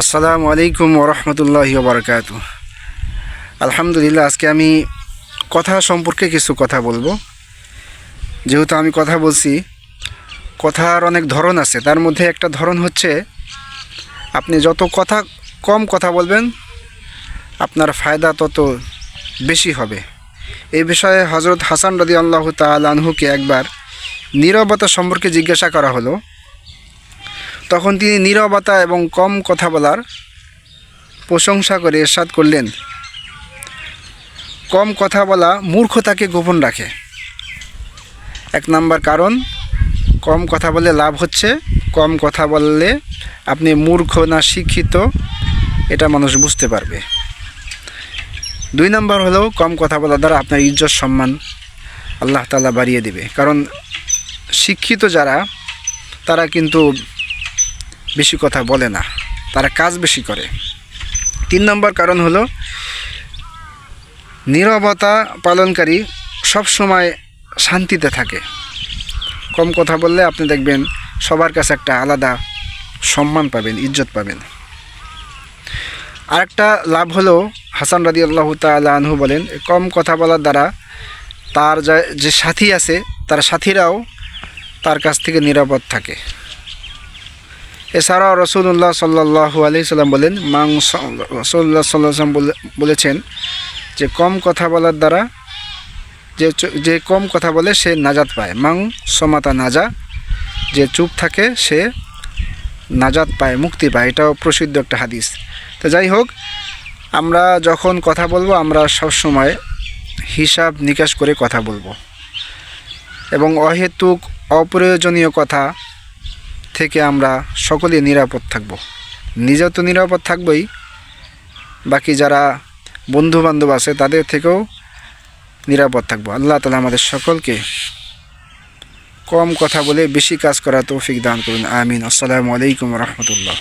আসসালামু আলাইকুম ওরহমতুল্লাহি ওবরকাতুহ। আলহামদুলিল্লাহ, আজকে আমি কথা সম্পর্কে কিছু কথা বলবো। যেহেতু আমি কথা বলছি, কথার অনেক ধরন আছে। তার মধ্যে একটা ধরন হচ্ছে, আপনি যত কম কথা বলবেন আপনার ফায়দা তত বেশি হবে। এই বিষয়ে হজরত হাসান রাদিয়াল্লাহু তাআলা আনহুকে একবার নীরবতা সম্পর্কে জিজ্ঞাসা করা হলো। তখন তিনি নীরবতা এবং কম কথা বলার প্রশংসা করে ইরশাদ করলেন, কম কথা বলা মূর্খতাকে গোপন রাখে। এক নাম্বার কারণ, কম কথা বললে লাভ হচ্ছে, কম কথা বললে আপনি মূর্খ না শিক্ষিত এটা মানুষ বুঝতে পারবে। 2 নাম্বার হলো, কম কথা বলার দ্বারা আপনার ইজ্জত সম্মান আল্লাহ তাআলা বাড়িয়ে দেবে। কারণ শিক্ষিত যারা, তারা কিন্তু বেশি কথা বলে না, তারা কাজ বেশি করে। 3 নম্বর কারণ হলো, নীরবতা পালনকারী সব সময় শান্তিতে থাকে। কম কথা বললে আপনি দেখবেন সবার কাছে একটা আলাদা সম্মান পাবেন, ইজ্জত পাবেন। আরেকটা লাভ হলো, হাসান রাদিয়াল্লাহু তাআলা আনহু বলেন, কম কথা বলার দ্বারা তার যে সাথী আছে, তার সাথীরাও তার কাছ থেকে নিরাপদ থাকে। এছাড়াও রাসূলুল্লাহ সাল্লাল্লাহু আলাইহি সাল্লাম বলেন, রাসূলুল্লাহ সাল্লাল্লাহু আলাইহি সাল্লাম বলেছেন যে কম কথা বলার দ্বারা যে কম কথা বলে সে নাজাত পায়। মাং সমাতা নাজা, যে চুপ থাকে সে নাজাত পায়, মুক্তি পায়। এটাও প্রসিদ্ধ একটা হাদিস। তো যাই হোক, আমরা যখন কথা বলবো আমরা সবসময় হিসাব নিকাশ করে কথা বলবো এবং অহেতুক অপ্রয়োজনীয় কথা থেকে আমরা সকলে নিরাপদ থাকব। নিজেও তো নিরাপদ থাকবই, বাকি যারা বন্ধুবান্ধব আছে তাদের থেকেও নিরাপদ থাকবো। আল্লাহ তাআলা আমাদের সকলকে কম কথা বলে বেশি কাজ করা তৌফিক দান করুন। আমিন। আসসালামু আলাইকুম ওয়া রাহমাতুল্লাহ।